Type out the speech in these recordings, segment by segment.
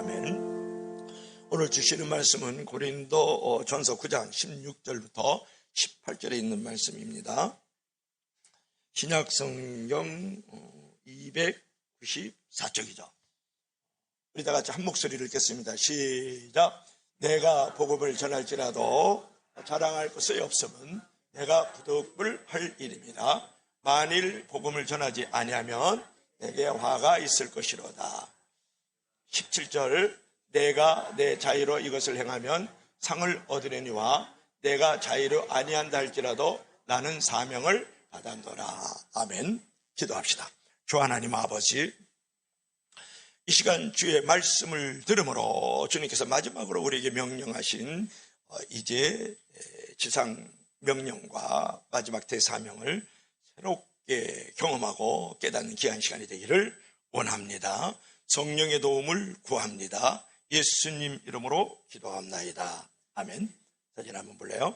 아멘. 오늘 주시는 말씀은 고린도 전서 9장 16절부터 18절에 있는 말씀입니다. 신약 성경 294쪽이죠. 우리 다 같이 한 목소리를 읽겠습니다. 시작. 내가 복음을 전할지라도 자랑할 것이 없음은 내가 부득불할 일입니다. 만일 복음을 전하지 아니하면 내게 화가 있을 것이로다. 17절. 내가 내 자유로 이것을 행하면 상을 얻으려니와 내가 자유로 아니한다 할지라도 나는 사명을 받았노라. 아멘. 기도합시다. 주 하나님 아버지, 이 시간 주의 말씀을 들으므로 주님께서 마지막으로 우리에게 명령하신 이제 지상 명령과 마지막 대사명을 새롭게 경험하고 깨닫는 귀한 시간이 되기를 원합니다. 성령의 도움을 구합니다. 예수님 이름으로 기도합나이다. 아멘. 사진 한번 볼래요?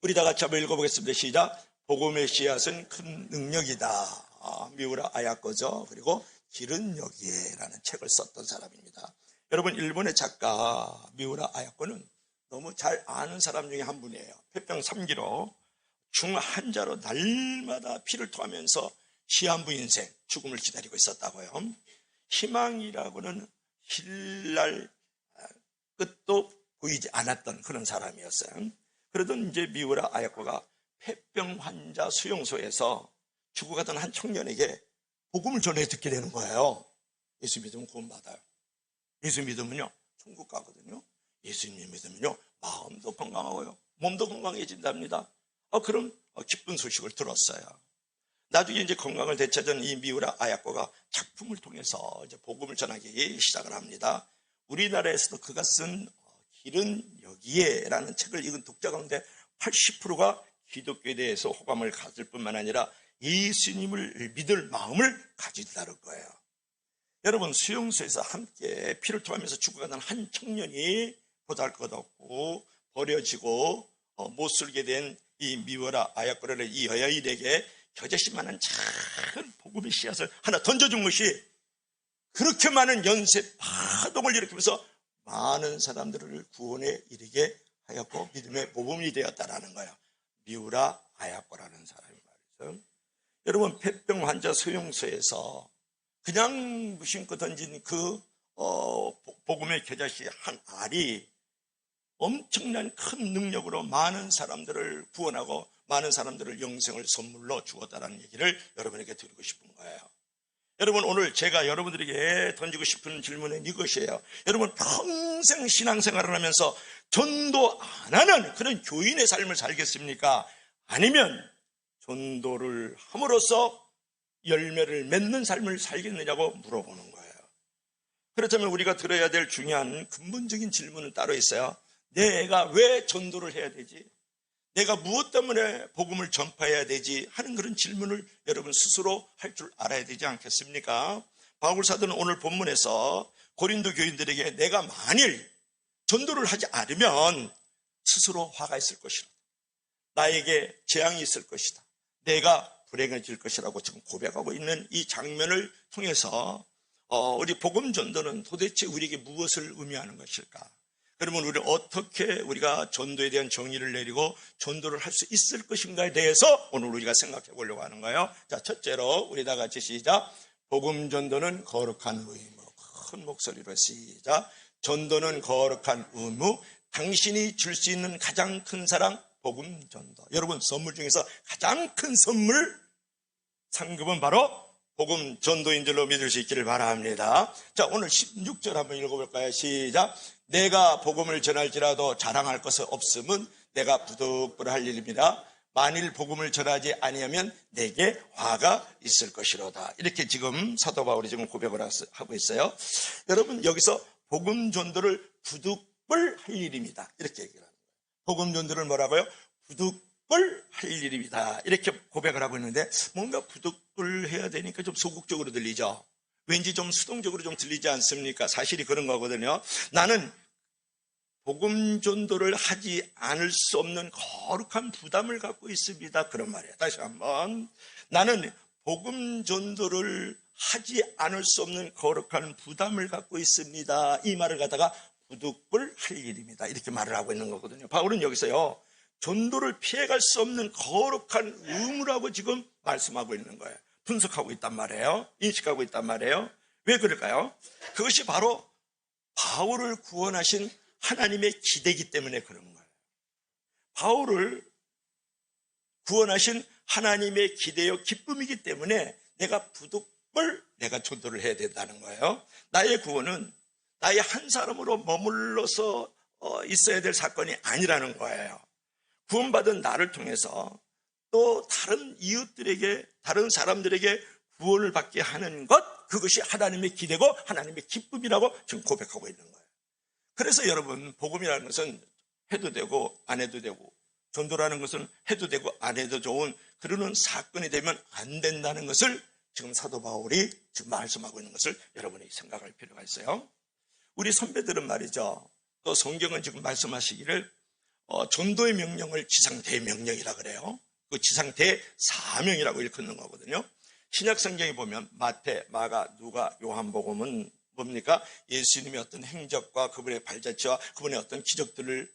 우리 다 같이 한번 읽어보겠습니다. 시작. 복음의 씨앗은 큰 능력이다. 미우라 아야코죠. 그리고 길은 여기에라는 책을 썼던 사람입니다. 여러분, 일본의 작가 미우라 아야코는 너무 잘 아는 사람 중에 한 분이에요. 폐병 3기로 중환자로 날마다 피를 토하면서 시한부 인생, 죽음을 기다리고 있었다고요. 희망이라고는 힐날 끝도 보이지 않았던 그런 사람이었어요. 그러던 이제 미우라 아야코가 폐병 환자 수용소에서 죽어가던 한 청년에게 복음을 전해 듣게 되는 거예요. 예수 믿으면 구원받아요. 예수 믿으면요 천국 가거든요. 예수님 믿으면요 마음도 건강하고요 몸도 건강해진답니다. 그럼 기쁜 소식을 들었어요. 나중에 이제 건강을 되찾은 이 미우라 아야코가 작품을 통해서 이제 복음을 전하기 시작을 합니다. 우리나라에서도 그가 쓴 길은 여기에라는 책을 읽은 독자 가운데 80%가 기독교에 대해서 호감을 가질 뿐만 아니라 예수님을 믿을 마음을 가진다는 거예요. 여러분, 수용소에서 함께 피를 토하면서 죽어가는 한 청년이 보잘것없고 버려지고 못 살게 된 이 미우라 아야코라는 이 여자인에게 겨자씨만한 작은 복음의 씨앗을 하나 던져준 것이 그렇게 많은 연쇄 파동을 일으키면서 많은 사람들을 구원에 이르게 하였고 믿음의 모범이 되었다라는 거예요. 미우라 아야코라는 사람이 말이죠. 여러분, 폐병 환자 수용소에서 그냥 무심코 던진 그 복음의 겨자씨 한 알이 엄청난 큰 능력으로 많은 사람들을 구원하고 많은 사람들을 영생을 선물로 주었다는 얘기를 여러분에게 드리고 싶은 거예요. 여러분, 오늘 제가 여러분들에게 던지고 싶은 질문은 이것이에요. 여러분, 평생 신앙생활을 하면서 전도 안 하는 그런 교인의 삶을 살겠습니까? 아니면 전도를 함으로써 열매를 맺는 삶을 살겠느냐고 물어보는 거예요. 그렇다면 우리가 들어야 될 중요한 근본적인 질문은 따로 있어요. 내가 왜 전도를 해야 되지? 내가 무엇 때문에 복음을 전파해야 되지? 하는 그런 질문을 여러분 스스로 할 줄 알아야 되지 않겠습니까? 바울 사도는 오늘 본문에서 고린도 교인들에게 내가 만일 전도를 하지 않으면 스스로 화가 있을 것이다. 나에게 재앙이 있을 것이다. 내가 불행해질 것이라고 지금 고백하고 있는 이 장면을 통해서 우리 복음 전도는 도대체 우리에게 무엇을 의미하는 것일까? 그러면 우리가 전도에 대한 정의를 내리고 전도를 할 수 있을 것인가에 대해서 오늘 우리가 생각해 보려고 하는 거예요. 자, 첫째로 우리 다 같이 시작. 복음 전도는 거룩한 의무. 큰 목소리로 시작. 전도는 거룩한 의무. 당신이 줄 수 있는 가장 큰 사랑, 복음 전도. 여러분, 선물 중에서 가장 큰 선물 상급은 바로 복음 전도인 줄로 믿을 수 있기를 바랍니다. 자, 오늘 16절 한번 읽어볼까요? 시작. 내가 복음을 전할지라도 자랑할 것은 없음은 내가 부득불할 일입니다. 만일 복음을 전하지 아니하면 내게 화가 있을 것이로다. 이렇게 지금 사도 바울이 지금 고백을 하고 있어요. 여러분, 여기서 복음 전도를 부득불할 일입니다. 이렇게 얘기를 합니다. 복음 전도를 뭐라고요? 부득불할 일입니다. 이렇게 고백을 하고 있는데 뭔가 부득불해야 되니까 좀 소극적으로 들리죠. 왠지 좀 수동적으로 좀 들리지 않습니까? 사실이 그런 거거든요. 나는 복음 전도를 하지 않을 수 없는 거룩한 부담을 갖고 있습니다. 그런 말이에요. 다시 한번. 나는 복음 전도를 하지 않을 수 없는 거룩한 부담을 갖고 있습니다. 이 말을 갖다가 부득불 할 일입니다. 이렇게 말을 하고 있는 거거든요. 바울은 여기서요, 전도를 피해갈 수 없는 거룩한 의무라고 지금 말씀하고 있는 거예요. 분석하고 있단 말이에요. 인식하고 있단 말이에요. 왜 그럴까요? 그것이 바로 바울을 구원하신 하나님의 기대이기 때문에 그런 거예요. 바울을 구원하신 하나님의 기대요 기쁨이기 때문에 내가 부득불 내가 전도를 해야 된다는 거예요. 나의 구원은 나의 한 사람으로 머물러서 있어야 될 사건이 아니라는 거예요. 구원받은 나를 통해서 또 다른 이웃들에게, 다른 사람들에게 구원을 받게 하는 것, 그것이 하나님의 기대고 하나님의 기쁨이라고 지금 고백하고 있는 거예요. 그래서 여러분, 복음이라는 것은 해도 되고 안 해도 되고, 전도라는 것은 해도 되고 안 해도 좋은 그러는 사건이 되면 안 된다는 것을 지금 사도 바울이 지금 말씀하고 있는 것을 여러분이 생각할 필요가 있어요. 우리 선배들은 말이죠, 또 성경은 지금 말씀하시기를 전도의 명령을 지상대명령이라 그래요. 그 지상대사명이라고 일컫는 거거든요. 신약 성경에 보면 마태, 마가, 누가, 요한복음은 뭡니까? 예수님의 어떤 행적과 그분의 발자취와 그분의 어떤 기적들을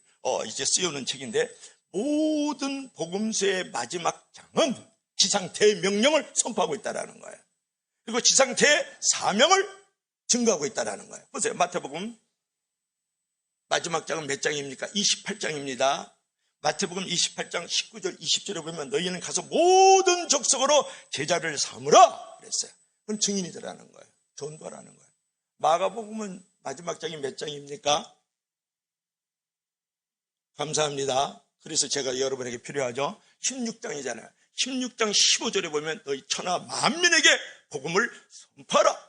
이제 쓰여오는 책인데, 모든 복음서의 마지막 장은 지상대명령을 선포하고 있다는 거예요. 그리고 지상대사명을 증거하고 있다는 거예요. 보세요. 마태복음 마지막 장은 몇 장입니까? 28장입니다. 마태복음 28장 19절 20절에 보면 너희는 가서 모든 족속으로 제자를 삼으라 그랬어요. 그건 증인이더라는 거예요. 전도라는 거예요. 마가복음은 마지막 장이 몇 장입니까? 감사합니다. 그래서 제가 여러분에게 필요하죠. 16장이잖아요. 16장 15절에 보면 너희 천하 만민에게 복음을 선포하라.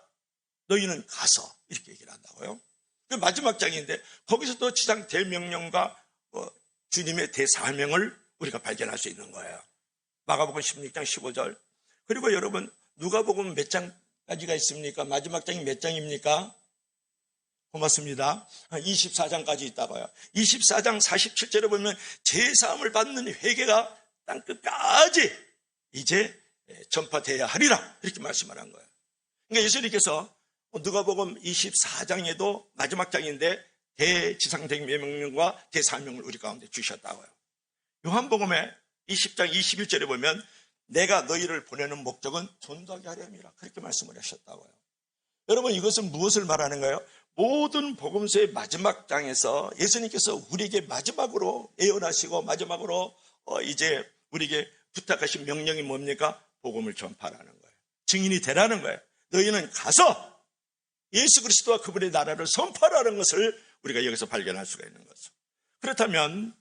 너희는 가서 이렇게 얘기를 한다고요. 그 마지막 장인데 거기서도 지상 대명령과 주님의 대사명을 우리가 발견할 수 있는 거예요. 마가복음 16장 15절. 그리고 여러분, 누가복음 몇 장까지가 있습니까? 마지막 장이 몇 장입니까? 고맙습니다. 24장까지 있다고요. 24장 47절에 보면 제사함을 받는 회개가 땅끝까지 이제 전파되어야 하리라 이렇게 말씀을 한 거예요. 그러니까 예수님께서 누가복음 24장에도 마지막 장인데 대지상대명령과 대사명을 우리 가운데 주셨다고요. 요한복음에 20장 21절에 보면 내가 너희를 보내는 목적은 전도하게 하려 함이라 그렇게 말씀을 하셨다고요. 여러분, 이것은 무엇을 말하는 거예요? 모든 복음서의 마지막 장에서 예수님께서 우리에게 마지막으로 예언하시고 마지막으로 이제 우리에게 부탁하신 명령이 뭡니까? 복음을 전파하라는 거예요. 증인이 되라는 거예요. 너희는 가서 예수 그리스도와 그분의 나라를 선포하라는 것을 우리가 여기서 발견할 수가 있는 거죠. 그렇다면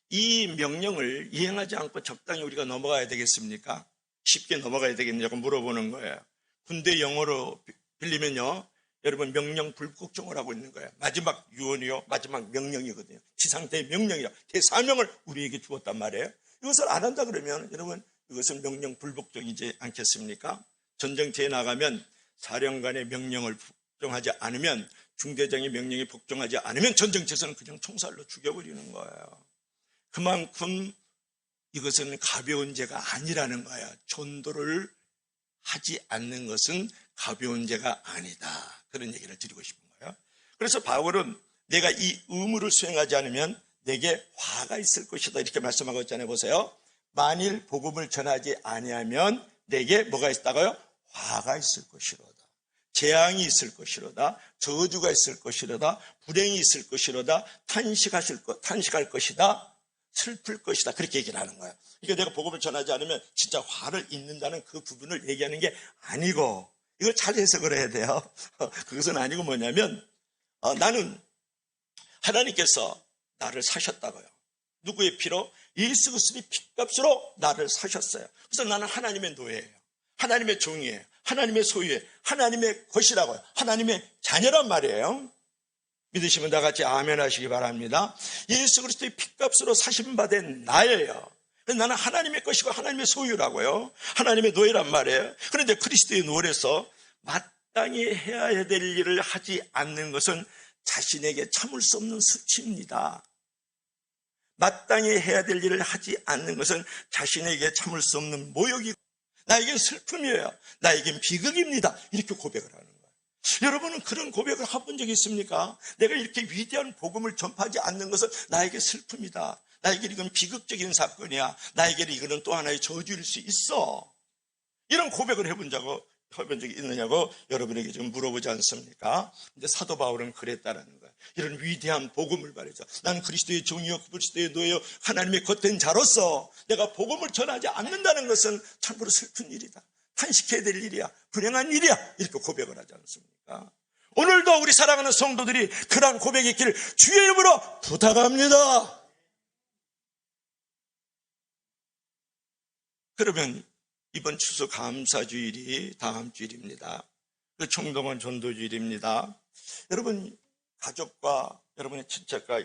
이 명령을 이행하지 않고 적당히 우리가 넘어가야 되겠습니까? 쉽게 넘어가야 되겠냐고 물어보는 거예요. 군대 영어로 빌리면요, 여러분 명령 불복종을 하고 있는 거예요. 마지막 유언이요, 마지막 명령이거든요. 지상대 명령이요, 대사명을 우리에게 주었단 말이에요. 이것을 안 한다 그러면 여러분, 이것은 명령 불복종이지 않겠습니까? 전쟁터에 나가면 사령관의 명령을 복종하지 않으면, 중대장의 명령에 복종하지 않으면 전쟁터에서는 그냥 총살로 죽여버리는 거예요. 그만큼 이것은 가벼운 죄가 아니라는 거예요. 전도를 하지 않는 것은 가벼운 죄가 아니다. 그런 얘기를 드리고 싶은 거예요. 그래서 바울은 내가 이 의무를 수행하지 않으면 내게 화가 있을 것이다 이렇게 말씀하고 있잖아요. 보세요. 만일 복음을 전하지 아니하면 내게 뭐가 있다고요? 화가 있을 것이로다. 재앙이 있을 것이로다. 저주가 있을 것이로다. 불행이 있을 것이로다. 탄식할 것이다. 슬플 것이다. 그렇게 얘기를 하는 거예요. 그러니까 내가 복음을 전하지 않으면 진짜 화를 입는다는 그 부분을 얘기하는 게 아니고, 이걸 잘 해석을 해야 돼요. 그것은 아니고 뭐냐면, 나는 하나님께서 나를 사셨다고요. 누구의 피로? 예수 그리스도의 피값으로 나를 사셨어요. 그래서 나는 하나님의 노예예요. 하나님의 종이에요. 하나님의 소유예요. 하나님의 것이라고요. 하나님의 자녀란 말이에요. 믿으시면 다 같이 아멘 하시기 바랍니다. 예수 그리스도의 피값으로 사신받은 나예요. 나는 하나님의 것이고 하나님의 소유라고요. 하나님의 노예란 말이에요. 그런데 그리스도의 노예에서 마땅히 해야 될 일을 하지 않는 것은 자신에게 참을 수 없는 수치입니다. 마땅히 해야 될 일을 하지 않는 것은 자신에게 참을 수 없는 모욕이고, 나에겐 슬픔이에요. 나에겐 비극입니다. 이렇게 고백을 하는 거예요. 여러분은 그런 고백을 해본 적이 있습니까? 내가 이렇게 위대한 복음을 전파하지 않는 것은 나에게 슬픔이다. 나에게 이건 비극적인 사건이야. 나에게 이거는 또 하나의 저주일 수 있어. 이런 고백을 해본 적이 있느냐고 여러분에게 지금 물어보지 않습니까? 근데 사도 바울은 그랬다라는 거예요. 이런 위대한 복음을 말이죠. 나는 그리스도의 종이요 그리스도의 노예요 하나님의 겉된 자로서 내가 복음을 전하지 않는다는 것은 참으로 슬픈 일이다. 탄식해야 될 일이야. 불행한 일이야. 이렇게 고백을 하지 않습니까? 오늘도 우리 사랑하는 성도들이 그러한 고백이 있기를 주의 이름으로 부탁합니다. 그러면 이번 추수 감사주일이 다음 주일입니다. 그 총동원 전도주일입니다. 여러분 가족과 여러분의 친척과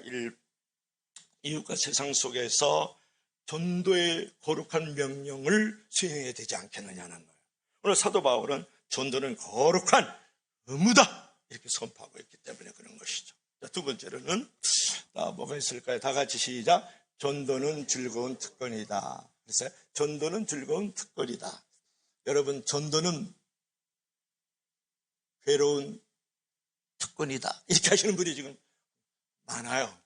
이웃과 세상 속에서 전도의 거룩한 명령을 수행해야 되지 않겠느냐는 거예요. 오늘 사도 바울은 전도는 거룩한 의무다 이렇게 선포하고 있기 때문에 그런 것이죠. 두 번째로는 뭐가 있을까요? 다 같이 시작. 전도는 즐거운 특권이다. 그래서 전도는 즐거운 특권이다. 여러분 전도는 괴로운 특권이다. 이렇게 하시는 분이 지금 많아요.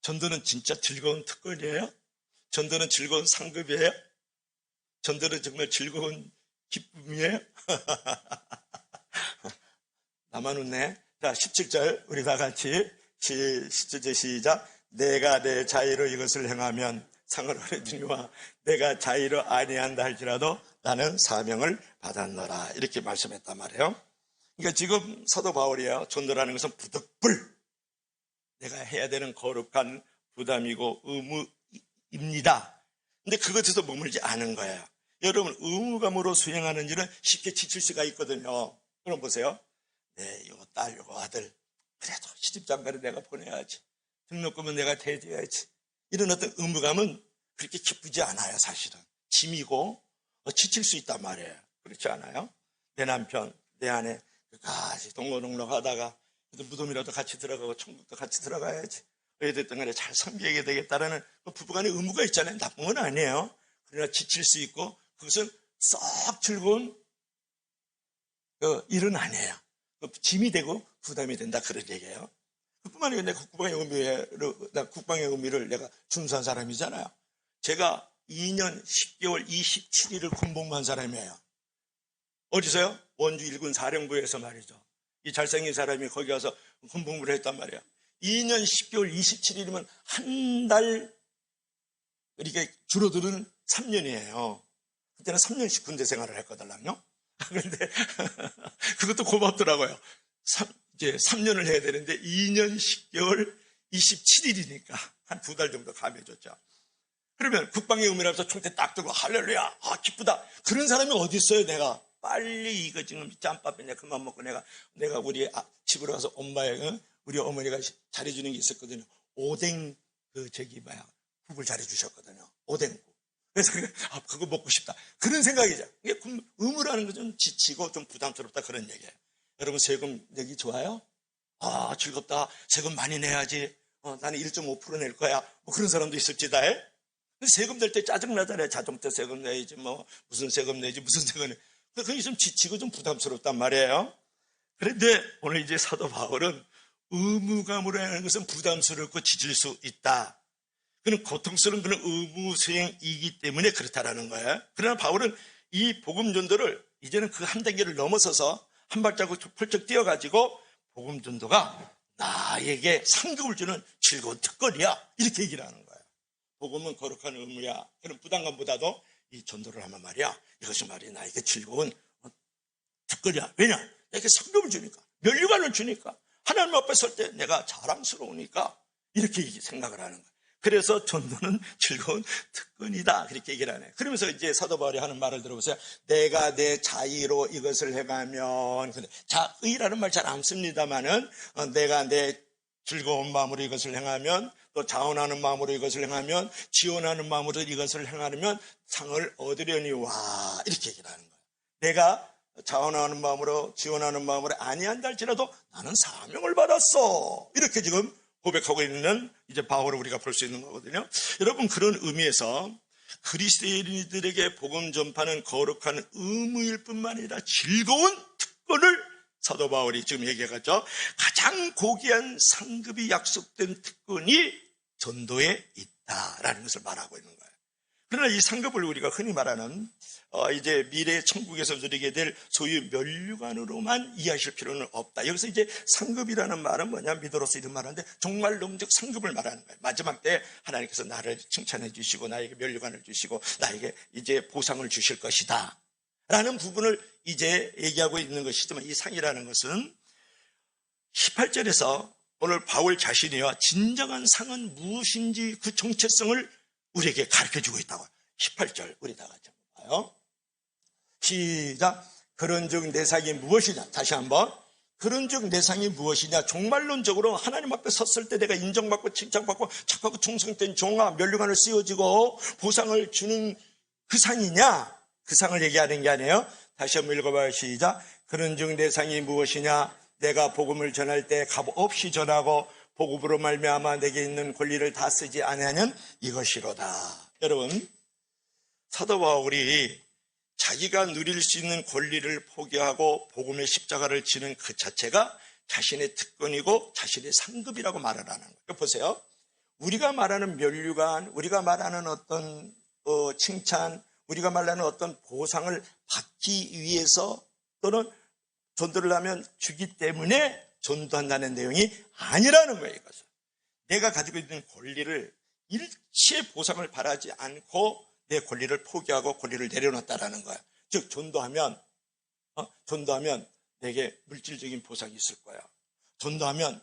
전도는 진짜 즐거운 특권이에요? 전도는 즐거운 상급이에요? 전도는 정말 즐거운 기쁨이에요? 나만 웃네. 자, 17절 우리 다 같이 17절 시작. 내가 내 자의로 이것을 행하면 상을 얻으니와 내가 자의로 아니한다 할지라도 나는 사명을 받았노라. 이렇게 말씀했단 말이에요. 그러니까 지금 사도 바울이에요. 전도라는 것은 부득불 내가 해야 되는 거룩한 부담이고 의무입니다. 근데 그것에서 머물지 않은 거예요. 여러분 의무감으로 수행하는 일은 쉽게 지칠 수가 있거든요. 그럼 보세요. 요 딸, 요 아들 그래도 시집장가를 내가 보내야지. 등록금은 내가 대줘야지. 이런 어떤 의무감은 그렇게 기쁘지 않아요. 사실은 짐이고 지칠 수 있단 말이에요. 그렇지 않아요? 내 남편, 내 아내 끝까지 동거동록 하다가 무덤이라도 같이 들어가고 천국도 같이 들어가야지. 어쨌든 간에 잘 섬기게 되겠다라는 부부간의 의무가 있잖아요. 나쁜 건 아니에요. 그러나 지칠 수 있고 그것은 썩 즐거운 일은 아니에요. 짐이 되고 부담이 된다 그런 얘기예요. 그뿐만 아니라 내가 국방의 의미를 내가 준수한 사람이잖아요. 제가 2년 10개월 27일을 군복무한 사람이에요. 어디서요? 원주 1군 사령부에서 말이죠. 이 잘생긴 사람이 거기 가서 군복무를 했단 말이에요. 2년 10개월 27일이면 한 달 이렇게 줄어드는 3년이에요. 그때는 3년씩 군대 생활을 했거든요. 그런데 그것도 고맙더라고요. 이제 3년을 해야 되는데 2년 10개월 27일이니까 한 2달 정도 감해줬죠. 그러면 국방의 의미라서 총대 딱 들고 할렐루야, 기쁘다. 그런 사람이 어디 있어요? 내가 빨리 이거 지금 짬밥에 내가 그만 먹고 내가 우리 집으로 가서 엄마의 우리 어머니가 잘해주는 게 있었거든요. 오뎅 국을 잘해주셨거든요. 오뎅국. 그래서 그거 먹고 싶다. 그런 생각이죠. 이게 의무라는 건 좀 지치고 좀 부담스럽다 그런 얘기예요. 여러분 세금 내기 좋아요? 즐겁다. 세금 많이 내야지. 나는 1.5% 낼 거야. 뭐 그런 사람도 있을지다. 세금 낼 때 짜증나잖아요. 자동차 세금 내야지 무슨 세금 내지 무슨 세금 내. 그게 좀 지치고 좀 부담스럽단 말이에요. 그런데 오늘 이제 사도 바울은 의무감으로 하는 것은 부담스럽고 지칠 수 있다. 그는 고통스러운 그런 의무 수행이기 때문에 그렇다라는 거예요. 그러나 바울은 이 복음 전도를 이제는 그 한 단계를 넘어서서 한 발자국 펄쩍 뛰어가지고 복음 전도가 나에게 상급을 주는 즐거운 특권이야. 이렇게 얘기를 하는 거예요. 복음은 거룩한 의무야. 그런 부담감보다도 이 전도를 하면 말이야. 이것이 말이야 나에게 즐거운 특권이야. 왜냐? 내게 상급을 주니까. 면류관을 주니까. 하나님 앞에 설 때 내가 자랑스러우니까 이렇게 생각을 하는 거예요. 그래서 전도는 즐거운 특권이다. 그렇게 얘기를 하네요. 그러면서 이제 사도 바울이 하는 말을 들어보세요. 내가 내 자의로 이것을 해가면, 자의라는 말 잘 안 씁니다만은, 내가 내 즐거운 마음으로 이것을 행하면, 또 자원하는 마음으로 이것을 행하면, 지원하는 마음으로 이것을 행하면 상을 얻으려니와. 이렇게 얘기를 하는 거예요. 내가 자원하는 마음으로, 지원하는 마음으로 아니한다 할지라도 나는 사명을 받았어. 이렇게 지금 고백하고 있는 이제 바울을 우리가 볼 수 있는 거거든요. 여러분 그런 의미에서 그리스도인들에게 복음 전파는 거룩한 의무일 뿐만 아니라 즐거운 특권을 사도 바울이 지금 얘기하죠. 가장 고귀한 상급이 약속된 특권이 전도에 있다라는 것을 말하고 있는 거예요. 그러나 이 상급을 우리가 흔히 말하는 이제 미래 천국에서 누리게 될 소위 면류관으로만 이해하실 필요는 없다. 여기서 이제 상급이라는 말은 뭐냐, 믿어로서 이런 말하는데 종말론적 상급을 말하는 거예요. 마지막 때 하나님께서 나를 칭찬해 주시고 나에게 면류관을 주시고 나에게 이제 보상을 주실 것이다 라는 부분을 이제 얘기하고 있는 것이지만, 이 상이라는 것은 18절에서 오늘 바울 자신이요 진정한 상은 무엇인지 그 정체성을 우리에게 가르쳐주고 있다고. 18절 우리 다 같이 한번 봐요. 시작. 그런즉 내 상이 무엇이냐. 다시 한번. 그런즉 내 상이 무엇이냐. 종말론적으로 하나님 앞에 섰을 때 내가 인정받고 칭찬받고 착하고 충성된 종아 면류관을 씌워지고 보상을 주는 그 상이냐, 그 상을 얘기하는 게 아니에요. 다시 한번 읽어봐요. 시작. 그런즉 내 상이 무엇이냐. 내가 복음을 전할 때 값 없이 전하고 복음으로 말미암아 내게 있는 권리를 다 쓰지 아니하는 이것이로다. 여러분, 사도 바울이 자기가 누릴 수 있는 권리를 포기하고 복음의 십자가를 지는 그 자체가 자신의 특권이고 자신의 상급이라고 말을 하는 거예요. 보세요. 우리가 말하는 면류관, 우리가 말하는 어떤 칭찬, 우리가 말하는 어떤 보상을 받기 위해서 또는 전도를 하면 주기 때문에 전도한다는 내용이 아니라는 거예요. 이것은 내가 가지고 있는 권리를 일체 보상을 바라지 않고 내 권리를 포기하고 권리를 내려놓았다라는 거야. 즉 전도하면 내게 물질적인 보상이 있을 거야. 전도하면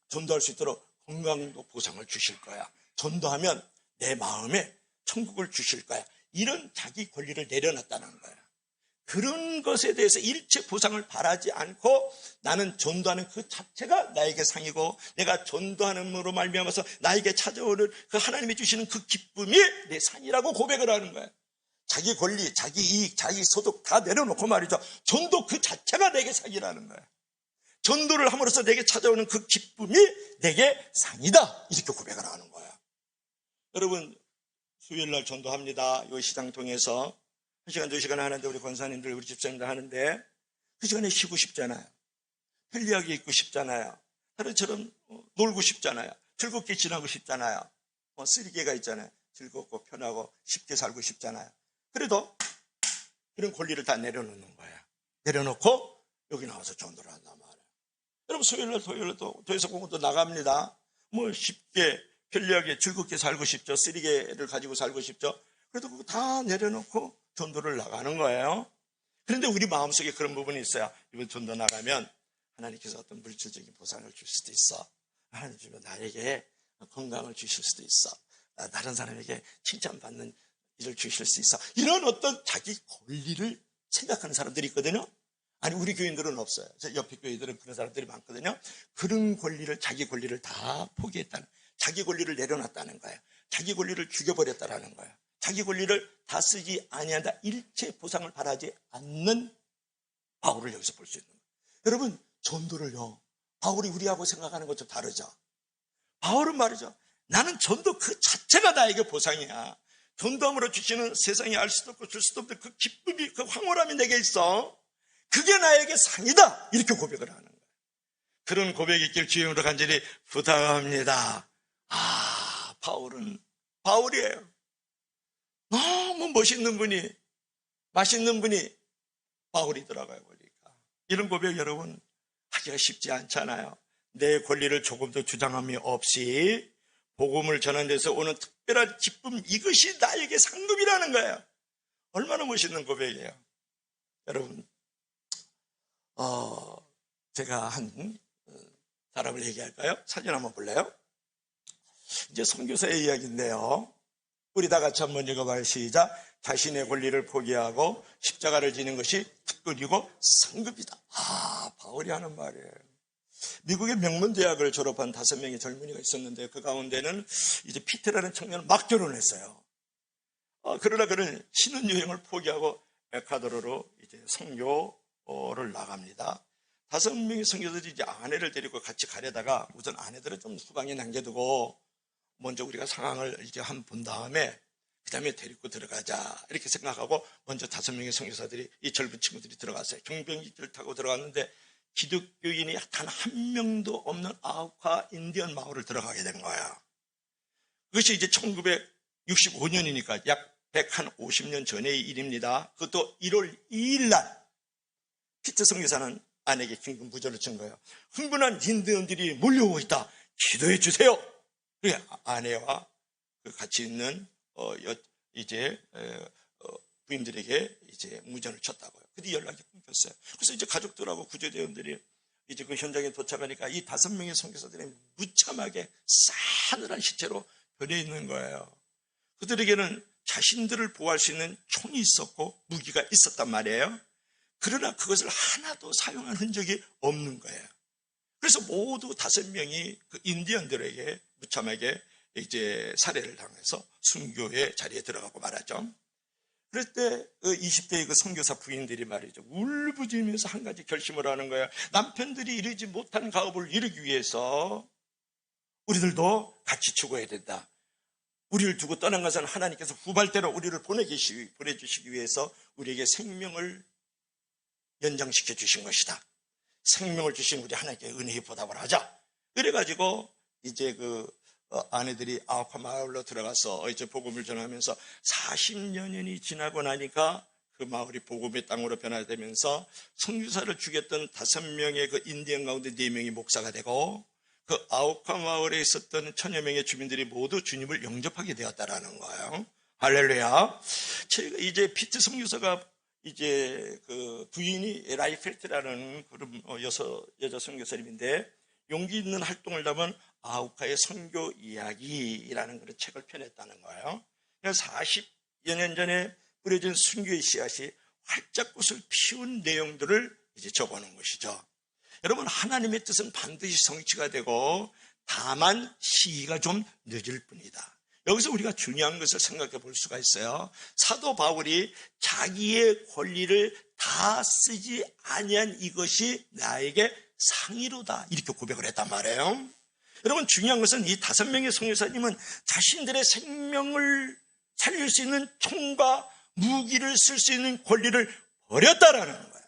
전도할 수 있도록 건강도 보상을 주실 거야. 전도하면 내 마음에 천국을 주실 거야. 이런 자기 권리를 내려놨다는 거야. 그런 것에 대해서 일체 보상을 바라지 않고 나는 전도하는 그 자체가 나에게 상이고, 내가 전도하는으로 말미암아서 나에게 찾아오는 그 하나님이 주시는 그 기쁨이 내 상이라고 고백을 하는 거예요. 자기 권리, 자기 이익, 자기 소득 다 내려놓고 말이죠. 전도 그 자체가 내게 상이라는 거예요. 전도를 함으로써 내게 찾아오는 그 기쁨이 내게 상이다. 이렇게 고백을 하는 거예요. 여러분, 수요일날 전도합니다. 이 시장 통해서 1시간, 2시간 하는데 우리 권사님들, 우리 집사님들 하는데 그 시간에 쉬고 싶잖아요. 편리하게 있고 싶잖아요. 하루처럼 놀고 싶잖아요. 즐겁게 지나고 싶잖아요. 쓰리개가 있잖아요. 즐겁고 편하고 쉽게 살고 싶잖아요. 그래도 그런 권리를 다 내려놓는 거예요. 내려놓고 여기 나와서 전도를 한단 말이에요. 여러분, 수요일날 토요일날 도에서 공원도 나갑니다. 쉽게 편리하게 즐겁게 살고 싶죠. 쓰리개를 가지고 살고 싶죠. 그래도 그거 다 내려놓고 전도를 나가는 거예요. 그런데 우리 마음속에 그런 부분이 있어요. 이번 전도 나가면 하나님께서 어떤 물질적인 보상을 줄 수도 있어. 하나님께서 나에게 건강을 주실 수도 있어. 다른 사람에게 칭찬받는 일을 주실 수 있어. 이런 어떤 자기 권리를 생각하는 사람들이 있거든요. 아니, 우리 교인들은 없어요. 옆에 교인들은 그런 사람들이 많거든요. 그런 권리를, 자기 권리를 다 포기했다는, 자기 권리를 내려놨다는 거예요. 자기 권리를 죽여버렸다라는 거예요. 자기 권리를 다 쓰지 아니한다. 일체 보상을 바라지 않는 바울을 여기서 볼 수 있는 거예요. 여러분, 전도를요, 바울이 우리하고 생각하는 것 좀 다르죠. 바울은 말이죠, 나는 전도 그 자체가 나에게 보상이야. 전도함으로 주시는 세상에 알 수도 없고 줄 수도 없는 그 기쁨이, 그 황홀함이 내게 있어. 그게 나에게 상이다. 이렇게 고백을 하는 거예요. 그런 고백이 있길 주님으로 간절히 부탁합니다. 바울이에요. 너무 멋있는 분이, 맛있는 분이 바울이더라고요. 보니까 이런 고백 여러분 하기가 쉽지 않잖아요. 내 권리를 조금도 주장함이 없이 복음을 전하는 데서 오는 특별한 기쁨, 이것이 나에게 상급이라는 거예요. 얼마나 멋있는 고백이에요. 여러분, 제가 한 사람을 얘기할까요? 사진 한번 볼래요? 이제 선교사의 이야기인데요. 우리 다 같이 한번 읽어봐요. 시작. 자신의 권리를 포기하고 십자가를 지는 것이 특권이고 상급이다. 바울이 하는 말이에요. 미국의 명문대학을 졸업한 5명의 젊은이가 있었는데 그 가운데는 이제 피테라는 청년을 막 결혼했어요. 그러나 그는 신혼여행을 포기하고 에콰도르로 이제 선교를 나갑니다. 5명의 선교사들이 이제 아내를 데리고 같이 가려다가 우선 아내들은 좀 후방에 남겨두고 먼저 우리가 상황을 이제 한번 본 다음에 그 다음에 데리고 들어가자 이렇게 생각하고 먼저 5명의 선교사들이, 이 젊은 친구들이 들어갔어요. 경비행기를 타고 들어갔는데 기독교인이 단 한 명도 없는 아우카 인디언 마을을 들어가게 된 거야. 그것이 이제 1965년이니까 약 150년 전의 일입니다. 그것도 1월 2일 날 피트 선교사는 아내에게 긴급 무전을 준 거예요. 흥분한 인디언들이 몰려오고 있다. 기도해 주세요. 그래 아내와 같이 있는 부인들에게 이제 무전을 쳤다고요. 근데 연락이 끊겼어요. 그래서 이제 가족들하고 구조대원들이 이제 그 현장에 도착하니까 이 5명의 선교사들이 무참하게 싸늘한 시체로 변해 있는 거예요. 그들에게는 자신들을 보호할 수 있는 총이 있었고 무기가 있었단 말이에요. 그러나 그것을 하나도 사용한 흔적이 없는 거예요. 그래서 모두 5명이 그 인디언들에게 무참하게 이제 살해를 당해서 순교의 자리에 들어가고 말하죠. 그럴 때 20대의 그 선교사 부인들이 말이죠, 울부짖으면서 한 가지 결심을 하는 거예요. 남편들이 이루지 못한 가업을 이루기 위해서 우리들도 같이 죽어야 된다. 우리를 두고 떠난 것은 하나님께서 후발대로 우리를 보내주시기 위해서 우리에게 생명을 연장시켜 주신 것이다. 생명을 주신 우리 하나님께 은혜의 보답을 하자. 그래가지고 이제 아내들이 아우카 마을로 들어가서 이제 복음을 전하면서 40년이 지나고 나니까 그 마을이 복음의 땅으로 변화되면서 선교사를 죽였던 5명의 그 인디언 가운데 4명이 목사가 되고, 그 아우카 마을에 있었던 1000여 명의 주민들이 모두 주님을 영접하게 되었다라는 거예요. 할렐루야. 제가 이제 피트 선교사가 이제 그 부인이 라이펠트라는 그런 여자 선교사님인데, 용기 있는 활동을 담은 아우카의 선교 이야기라는 그런 책을 펴냈다는 거예요. 40여 년 전에 뿌려진 순교의 씨앗이 활짝꽃을 피운 내용들을 이제 적어놓은 것이죠. 여러분, 하나님의 뜻은 반드시 성취가 되고 다만 시기가 좀 늦을 뿐이다. 여기서 우리가 중요한 것을 생각해 볼 수가 있어요. 사도 바울이 자기의 권리를 다 쓰지 아니한 이것이 나에게 상의로다, 이렇게 고백을 했단 말이에요. 여러분, 중요한 것은 이 5명의 선교사님은 자신들의 생명을 살릴 수 있는 총과 무기를 쓸 수 있는 권리를 버렸다라는 거예요.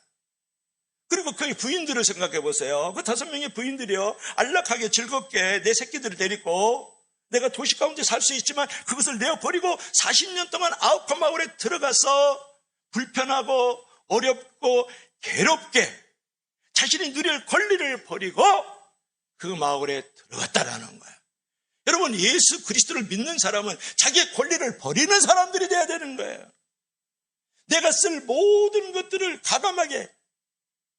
그리고 그의 부인들을 생각해 보세요. 그 5명의 부인들이요, 안락하게 즐겁게 내 새끼들을 데리고 내가 도시 가운데 살 수 있지만 그것을 내어버리고 40년 동안 아우카 마을에 들어가서 불편하고 어렵고 괴롭게 자신이 누릴 권리를 버리고 그 마을에 들어갔다라는 거예요. 여러분, 예수 그리스도를 믿는 사람은 자기의 권리를 버리는 사람들이 돼야 되는 거예요. 내가 쓸 모든 것들을 과감하게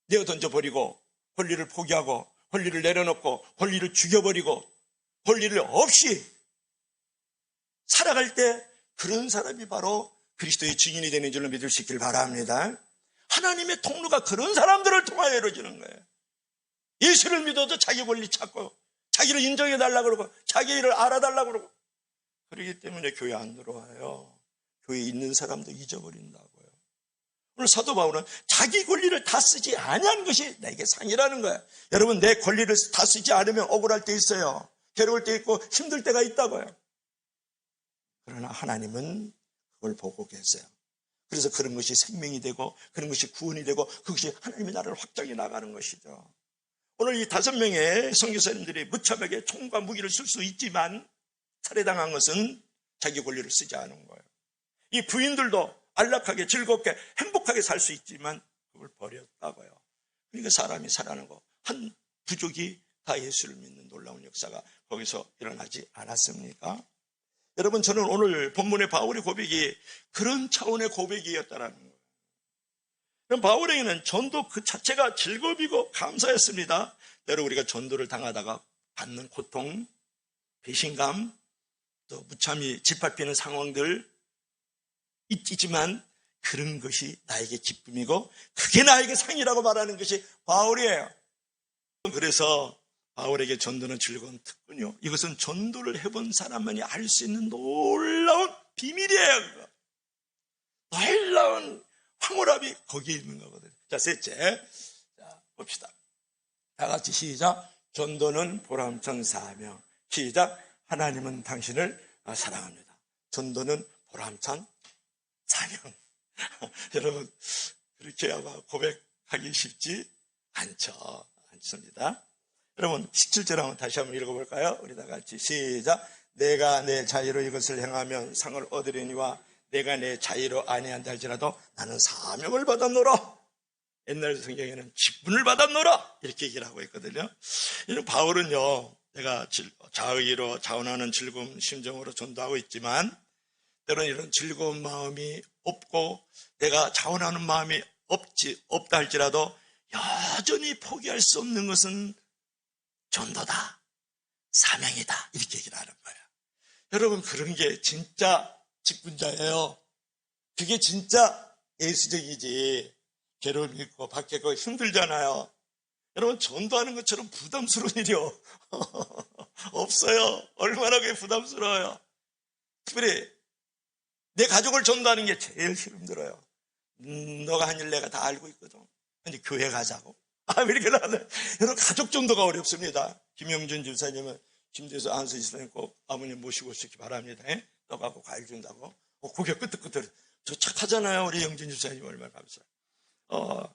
내어 던져버리고 권리를 포기하고 권리를 내려놓고 권리를 죽여버리고 권리를 없이 살아갈 때 그런 사람이 바로 그리스도의 증인이 되는 줄로 믿을 수 있기를 바랍니다. 하나님의 통로가 그런 사람들을 통하여 이루어지는 거예요. 예수를 믿어도 자기 권리 찾고 자기를 인정해달라고 그러고 자기 일을 알아달라고 그러고, 그렇기 때문에 교회 안 들어와요. 교회에 있는 사람도 잊어버린다고요. 오늘 사도 바울은 자기 권리를 다 쓰지 아니한 것이 내게 상이라는 거예요. 여러분, 내 권리를 다 쓰지 않으면 억울할 때 있어요. 괴로울 때 있고 힘들 때가 있다고요. 그러나 하나님은 그걸 보고 계세요. 그래서 그런 것이 생명이 되고 그런 것이 구원이 되고 그것이 하나님의 나라를 확장해 나가는 것이죠. 오늘 이 5명의 선교사님들이 무참하게 총과 무기를 쓸 수 있지만 살해당한 것은 자기 권리를 쓰지 않은 거예요. 이 부인들도 안락하게 즐겁게 행복하게 살 수 있지만 그걸 버렸다고요. 그러니까 사람이 살아나고 한 부족이 다 예수를 믿는 놀라운 역사가 거기서 일어나지 않았습니까? 여러분, 저는 오늘 본문의 바울의 고백이 그런 차원의 고백이었다는 거예요. 그럼 바울에게는 전도 그 자체가 즐겁이고 감사했습니다. 여러분, 우리가 전도를 당하다가 받는 고통, 배신감, 또 무참히 짓밟히는 상황들 있지만 그런 것이 나에게 기쁨이고 그게 나에게 상이라고 말하는 것이 바울이에요. 그래서 바울에게 전도는 즐거운 특권이요, 이것은 전도를 해본 사람만이 알 수 있는 놀라운 비밀이에요. 놀라운 황홀함이 거기에 있는 거거든요. 자, 셋째, 자, 봅시다. 다 같이 시작. 전도는 보람찬 사명. 시작. 하나님은 당신을 사랑합니다. 전도는 보람찬 사명. 여러분, 그렇게 아마 고백하기 쉽지 않습니다. 여러분, 17절 한번 다시 한번 읽어볼까요? 우리 다 같이 시작. 내가 내 자유로 이것을 행하면 상을 얻으려니와 내가 내 자유로 아니한다 할지라도 나는 사명을 받았노라. 옛날 성경에는 직분을 받았노라 이렇게 얘기를 하고 있거든요. 이런 바울은요, 내가 자의로 자원하는 즐거운 심정으로 전도하고 있지만 때로는 이런 즐거운 마음이 없고 내가 자원하는 마음이 없다 할지라도 여전히 포기할 수 없는 것은 전도다, 사명이다 이렇게 얘기를 하는 거예요. 여러분, 그런 게 진짜 직분자예요. 그게 진짜 예수적이지. 괴로움이 있고 밖에 거 힘들잖아요. 여러분, 전도하는 것처럼 부담스러운 일이요 없어요. 얼마나 그게 부담스러워요. 특별히 내 가족을 전도하는 게 제일 힘들어요. 너가 한 일 내가 다 알고 있거든. 근데 교회 가자고? 왜 이렇게 나는? 여러분, 가족 전도가 어렵습니다. 김영준 집사님은 김제수 안수 집사님 꼭 아버님 모시고 오시기 바랍니다. 떡하고 과일 준다고. 고개 끄덕끄덕. 저 착하잖아요. 우리 영준 집사님 얼마나 감사해요.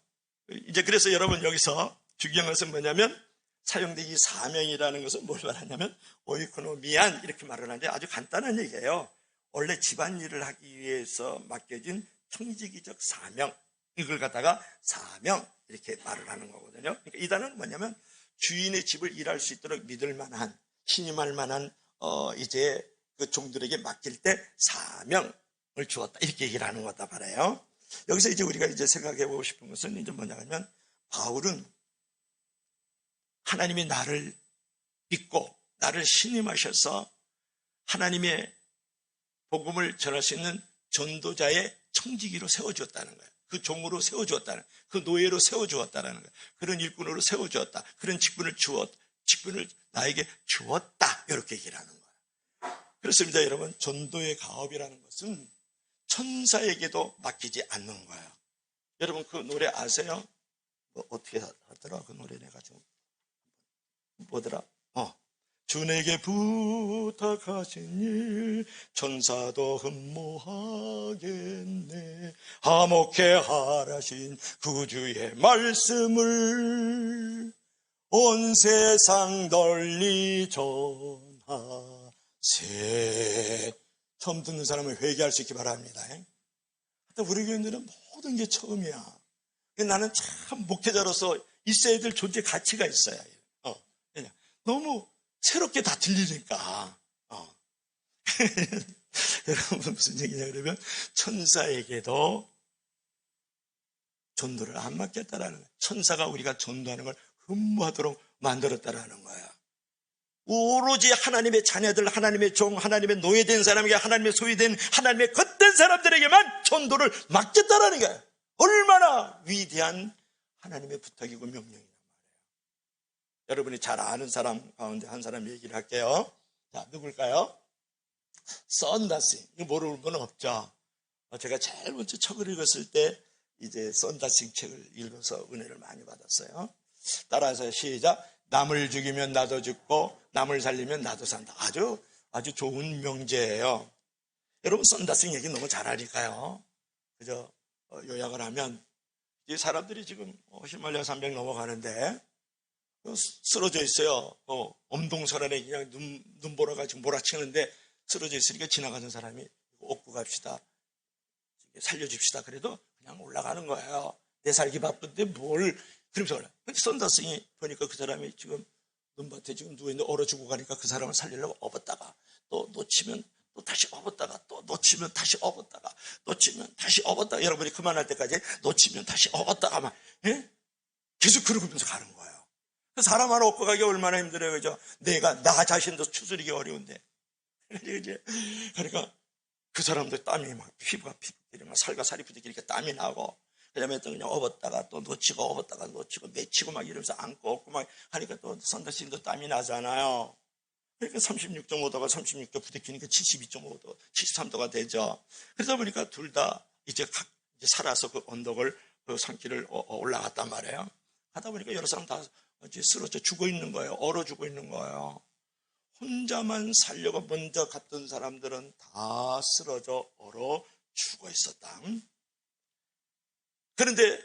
이제 그래서 여러분, 여기서 중요한 것은 뭐냐면, 사용되기 사명이라는 것은 뭘 말하냐면 오이코노미안 이렇게 말을 하는데 아주 간단한 얘기예요. 원래 집안일을 하기 위해서 맡겨진 청지기적 사명, 이걸 갖다가 사명 이렇게 말을 하는 거거든요. 그러니까 이 단어는 뭐냐면 주인의 집을 일할 수 있도록 믿을 만한, 신임할 만한 이제 그 종들에게 맡길 때 사명을 주었다 이렇게 얘기를 하는 거다 말해요. 여기서 이제 우리가 이제 생각해 보고 싶은 것은 이제 뭐냐면, 바울은 하나님이 나를 믿고 나를 신임하셔서 하나님의 복음을 전할 수 있는 전도자의 청지기로 세워주었다는 거예요. 그 종으로 세워주었다는, 그 노예로 세워주었다는 거예요. 그런 일꾼으로 세워주었다. 그런 직분을 나에게 주었다. 이렇게 얘기를 하는 거예요. 그렇습니다. 여러분, 전도의 가업이라는 것은 천사에게도 맡기지 않는 거예요. 여러분, 그 노래 아세요? 어떻게 하더라? 그 노래 내가 좀 뭐더라? 주 내게 부탁하신 일 천사도 흠모하겠네. 화목해 하라신 구주의 말씀을 온 세상 널리 전하세. 처음 듣는 사람은 회개할 수 있기 바랍니다. 우리 교인들은 모든 게 처음이야. 나는 참 목회자로서 있어야 될 존재 가치가 있어야 해요. 너무 새롭게 다 들리니까. 여러분, 무슨 얘기냐 그러면 천사에게도 전도를 안 맡겼다라는 거예요. 천사가 우리가 전도하는 걸 흠모하도록 만들었다라는 거예요. 오로지 하나님의 자녀들, 하나님의 종, 하나님의 노예된 사람에게, 하나님의 소유된, 하나님의 겉된 사람들에게만 전도를 맡겼다라는 거예요. 얼마나 위대한 하나님의 부탁이고 명령이란 말이에요. 여러분이 잘 아는 사람 가운데 한 사람 얘기를 할게요. 자, 누굴까요? 썬다싱. 이거 모르는 건 없죠. 제가 제일 먼저 책을 읽었을 때 이제 썬다싱 책을 읽어서 은혜를 많이 받았어요. 따라서 시작. 남을 죽이면 나도 죽고 남을 살리면 나도 산다. 아주 좋은 명제예요. 여러분, 썬다싱 얘기 너무 잘 하니까요. 그저 요약을 하면, 이 사람들이 지금 히말라야 산맥 넘어가는데 쓰러져 있어요. 엄동설안에 그냥 눈보라가 지금 몰아치는데 쓰러져 있으니까 지나가는 사람이 업고 갑시다, 살려줍시다. 그래도 그냥 올라가는 거예요. 내 살기 바쁜데 뭘. 그러면서 올라. 근데 썬다싱이 보니까 그 사람이 지금 눈밭에 지금 누워있는데 얼어 죽고 가니까 그 사람을 살리려고 업었다가 또 놓치면 또 다시 업었다가 또 놓치면 다시 업었다가 놓치면 다시 업었다가, 여러분이 그만할 때까지 놓치면 다시 업었다가 막 계속 그러면서 가는 거예요. 사람 하나 업고 가기 얼마나 힘들어요. 그죠? 나 자신도 추스리기 어려운데. 그러니까 그 사람들 땀이 막 피부가 막 살과 살이 부딪히니까 땀이 나고, 그 다음에 또 그냥 업었다가 또 놓치고 업었다가 놓치고 맺히고 막 이러면서 안고 업고 막 하니까 또 썬다싱도 땀이 나잖아요. 그러니까 36.5도가 36도 부딪히니까 72.5도, 73도가 되죠. 그러다 보니까 둘 다 이제 살아서 그 언덕을, 그 산길을 올라갔단 말이에요. 하다 보니까 여러 사람 다 이제 쓰러져 죽어 있는 거예요. 얼어 죽어 있는 거예요. 혼자만 살려고 먼저 갔던 사람들은 다 쓰러져 얼어 죽어 있었다. 그런데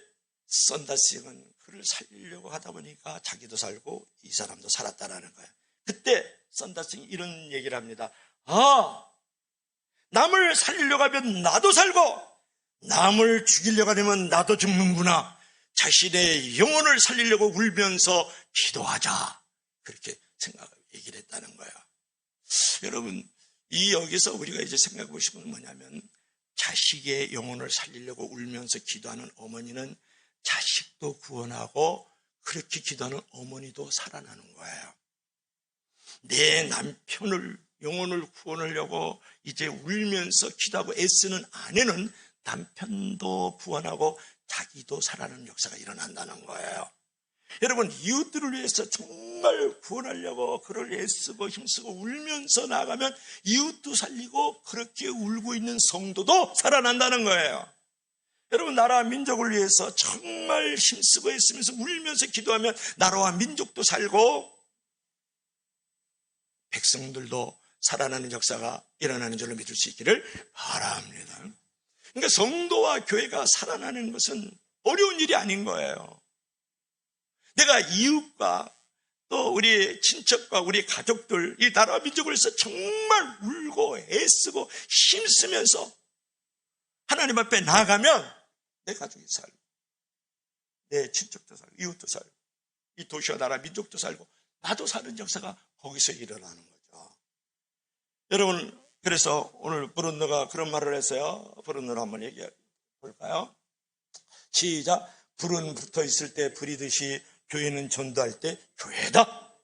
썬다스형은 그를 살리려고 하다 보니까 자기도 살고 이 사람도 살았다라는 거예요. 그때 썬다스형이 이런 얘기를 합니다. 남을 살리려고 하면 나도 살고 남을 죽이려고 하면 나도 죽는구나. 자신의 영혼을 살리려고 울면서 기도하자. 그렇게 얘기를 했다는 거예요. 여러분, 여기서 우리가 이제 생각해 보시면 뭐냐면, 자식의 영혼을 살리려고 울면서 기도하는 어머니는 자식도 구원하고 그렇게 기도하는 어머니도 살아나는 거예요. 내 남편을 영혼을 구원하려고 이제 울면서 기도하고 애쓰는 아내는 남편도 구원하고 자기도 살아나는 역사가 일어난다는 거예요. 여러분, 이웃들을 위해서 정말 구원하려고 그를 애쓰고 힘쓰고 울면서 나가면 이웃도 살리고 그렇게 울고 있는 성도도 살아난다는 거예요. 여러분, 나라와 민족을 위해서 정말 힘쓰고 애쓰면서 울면서 기도하면 나라와 민족도 살고 백성들도 살아나는 역사가 일어나는 줄로 믿을 수 있기를 바랍니다. 그러니까 성도와 교회가 살아나는 것은 어려운 일이 아닌 거예요. 내가 이웃과 또 우리 친척과 우리 가족들, 이 나라와 민족을 위해서 정말 울고 애쓰고 힘쓰면서 하나님 앞에 나아가면 내 가족이 살고 내 친척도 살고 이웃도 살고 이 도시와 나라 민족도 살고 나도 사는 역사가 거기서 일어나는 거죠. 여러분, 그래서 오늘 브룬너가 그런 말을 했어요. 브룬너를 한번 얘기해 볼까요? 시작. 불은 붙어 있을 때 불이듯이 교회는 전도할 때 교회다.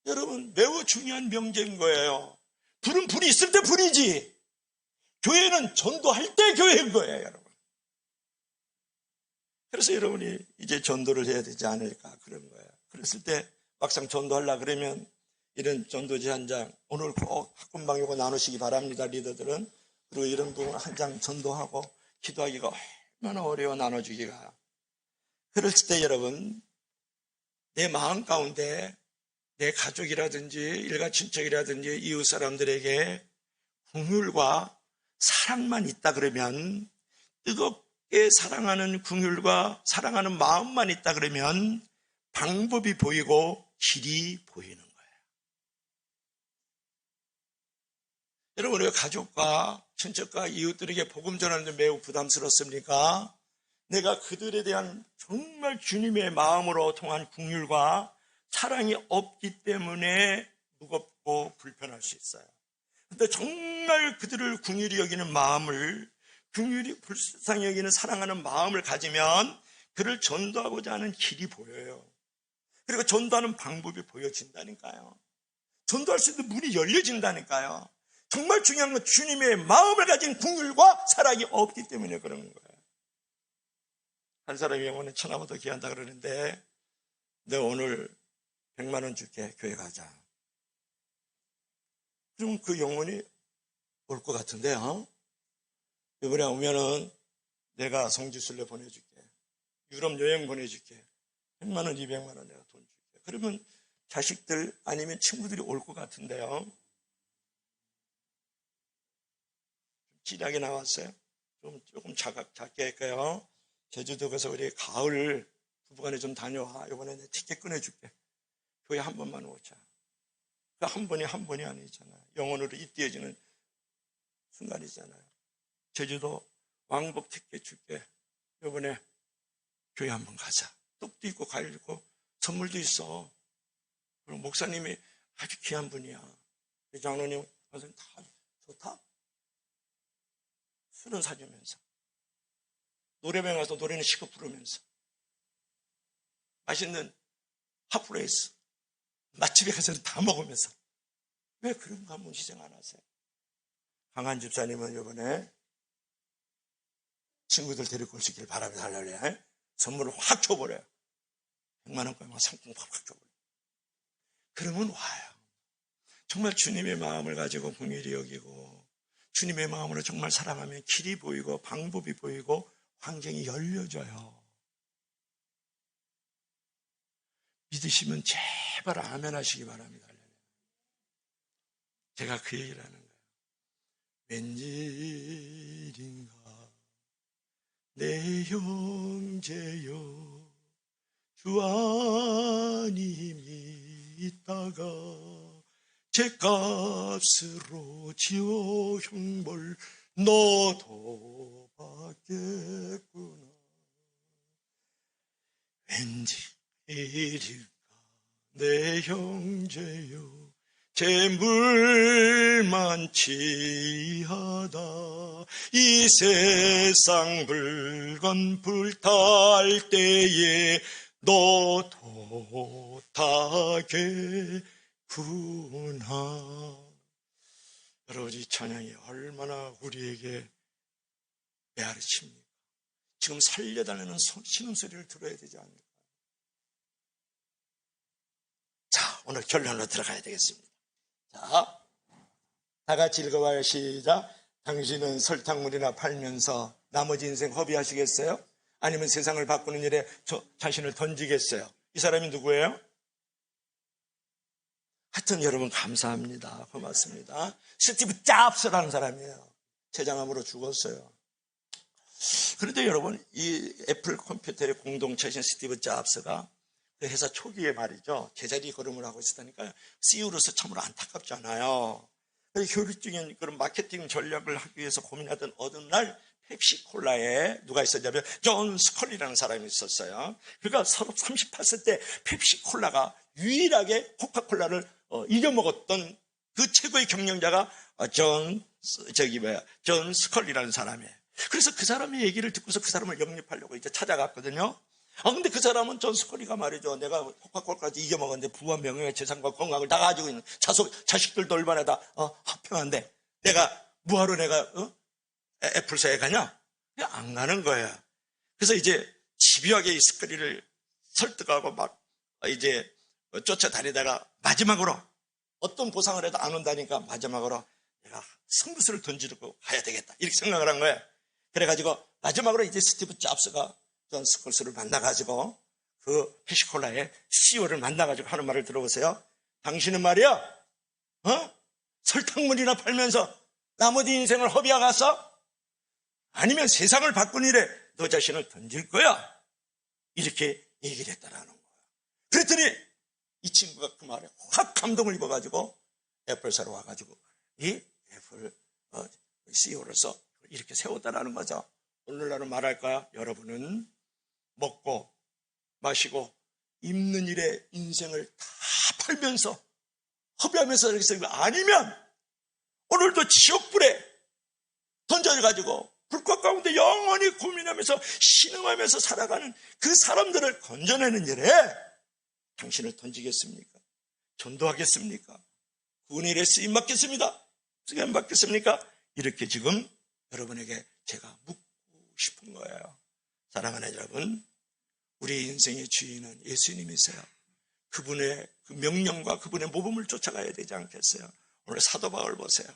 여러분, 매우 중요한 명제인 거예요. 불은 불이 있을 때 불이지, 교회는 전도할 때 교회인 거예요, 여러분. 그래서 여러분이 이제 전도를 해야 되지 않을까 그런 거예요. 그랬을 때 막상 전도하려고 그러면 이런 전도지 한 장 오늘 꼭 학군방 이거 나누시기 바랍니다, 리더들은. 그리고 이런 부분 한 장 전도하고 기도하기가 얼마나 어려워, 나눠주기가. 그랬을 때 여러분, 내 마음 가운데 내 가족이라든지 일가 친척이라든지 이웃 사람들에게 긍휼과 사랑만 있다 그러면, 뜨겁게 사랑하는 긍휼과 사랑하는 마음만 있다 그러면 방법이 보이고 길이 보이는 거예요. 여러분, 왜 가족과 친척과 이웃들에게 복음 전하는 데 매우 부담스럽습니까? 내가 그들에 대한 정말 주님의 마음으로 통한 긍휼과 사랑이 없기 때문에 무겁고 불편할 수 있어요. 그런데 정말 그들을 긍휼히 여기는 마음을, 긍휼히 불쌍히 여기는 사랑하는 마음을 가지면 그를 전도하고자 하는 길이 보여요. 그리고 전도하는 방법이 보여진다니까요. 전도할 수 있는 문이 열려진다니까요. 정말 중요한 건 주님의 마음을 가진 긍휼과 사랑이 없기 때문에 그런 거예요. 한 사람이 영혼은 천하보다 귀한다 그러는데, 내가 오늘 100만 원 줄게, 교회 가자. 그럼 그 영혼이 올 것 같은데요. 이번에 오면은 내가 성지순례 보내줄게, 유럽 여행 보내줄게, 100만 원, 200만 원 내가 돈 줄게. 그러면 자식들 아니면 친구들이 올 것 같은데요. 진하게 나왔어요. 조금 작게 할까요? 제주도 가서 우리 가을 부부간에 좀 다녀와. 이번에 내 티켓 끊어줄게. 교회 한 번만 오자. 그 한 번이 한 번이 아니잖아요. 영혼으로 잇대어지는 순간이잖아요. 제주도 왕복 티켓 줄게. 이번에 교회 한 번 가자. 떡도 있고 과일 있고 선물도 있어. 그리고 목사님이 아주 귀한 분이야. 장로님, 선생님 다 좋다. 술은 사주면서, 노래방 가서 노래는 시급 부르면서, 맛있는 핫플레이스 맛집에 가서는 다 먹으면서. 왜 그런 거 한번 희생 안 하세요? 강한 집사님은 이번에 친구들 데리고 올 수 있길 바랍니다. 할렐루야. 선물을 확 줘버려요. 100만 원까지 상품 확 줘버려요. 그러면 와요. 정말 주님의 마음을 가지고 긍휼히 여기고 주님의 마음으로 정말 사랑하면 길이 보이고 방법이 보이고 환경이 열려져요. 믿으시면 제발 아멘 하시기 바랍니다. 제가 그 얘기를 하는 거예요. 웬일인가 내 형제여 주 안님이 있다가 죄값으로 지어 형벌 너도 받겠구나. 웬일인가 내 형제여 재물만 취하다 이 세상 물건 불탈 때에 너도 타겠구나. 여러분, 이 찬양이 얼마나 우리에게 메아리칩니까? 지금 살려달라는 신음소리를 들어야 되지 않을까? 자, 오늘 결론으로 들어가야 되겠습니다. 자, 다 같이 읽어봐요. 시작. 당신은 설탕물이나 팔면서 나머지 인생 허비하시겠어요? 아니면 세상을 바꾸는 일에 자신을 던지겠어요? 이 사람이 누구예요? 하여튼 여러분 감사합니다. 고맙습니다. 스티브 잡스라는 사람이에요. 췌장암으로 죽었어요. 그런데 여러분, 이 애플 컴퓨터의 공동체신 스티브 잡스가 그 회사 초기에 말이죠, 제자리 걸음을 하고 있었다니까요. CEO로서 참으로 안타깝잖아요. 효율적인 그런 마케팅 전략을 하기 위해서 고민하던 어느 날 펩시콜라에 누가 있었냐면 존 스컬리라는 사람이 있었어요. 그러니까 38세 때 펩시콜라가 유일하게 코카콜라를 이겨먹었던 그 최고의 경영자가 존 스컬리라는 사람이에요. 그래서 그 사람의 얘기를 듣고서 그 사람을 영입하려고 이제 찾아갔거든요. 근데 그 사람은 존 스컬리가 말이죠, 내가 코카콜라까지 이겨먹었는데 부와 명예와 재산과 건강을 다 가지고 있는 자식들도 얼마나 다 합평한데 내가 뭐하러 내가 애플사에 가냐? 그냥 안 가는 거예요. 그래서 이제 집요하게 이 스컬리를 설득하고 막 이제 쫓아다니다가 마지막으로 어떤 보상을 해도 안 온다니까 마지막으로 내가 승부수를 던지고 가야 되겠다 이렇게 생각을 한 거예요. 그래가지고 마지막으로 이제 스티브 잡스가 존 스컬리를 만나가지고 그 펩시콜라의 CEO를 만나가지고 하는 말을 들어보세요. 당신은 말이야, 설탕물이나 팔면서 나머지 인생을 허비하겠어? 아니면 세상을 바꾼 일에 너 자신을 던질 거야? 이렇게 얘기를 했다라는 거예요. 그랬더니 이 친구가 그 말에 확 감동을 입어가지고 애플사로 와가지고 이 애플 CEO로서 이렇게 세웠다라는 거죠. 오늘날은 말할까요? 여러분은 먹고 마시고 입는 일에 인생을 다 팔면서 허비하면서 이렇게 생각 아니면 오늘도 지옥불에 던져가지고 불꽃 가운데 영원히 고민하면서 신음하면서 살아가는 그 사람들을 건져내는 일에 당신을 던지겠습니까? 전도하겠습니까? 구원의 일에 쓰임 받겠습니다. 쓰임 받겠습니까? 이렇게 지금 여러분에게 제가 묻고 싶은 거예요. 사랑하는 여러분, 우리 인생의 주인은 예수님이세요. 그분의 그 명령과 그분의 모범을 쫓아가야 되지 않겠어요? 오늘 사도 바울 보세요.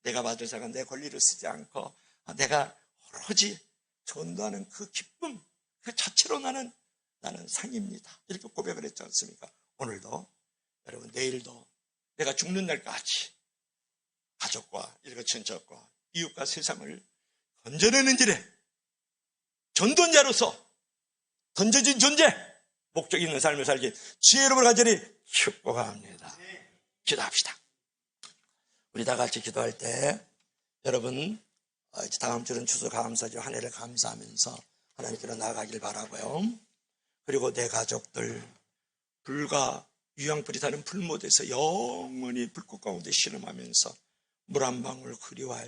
내가 받을 자가 내 권리를 쓰지 않고 내가 오로지 전도하는 그 기쁨 그 자체로 나는 상입니다. 이렇게 고백을 했지 않습니까? 오늘도 여러분, 내일도 내가 죽는 날까지 가족과 일가 친척과 이웃과 세상을 건져내는 일에 전도자로서 던져진 존재, 목적 있는 삶을 살기 주의 이름으로 간절히 축복합니다. 기도합시다. 우리 다 같이 기도할 때 여러분, 다음 주는 추수감사절 한 해를 감사하면서 하나님께로 나아가길 바라고요. 그리고 내 가족들 불과 유황불이 타는 불못에서 영원히 불꽃 가운데 신음하면서 물 한 방울 그리워할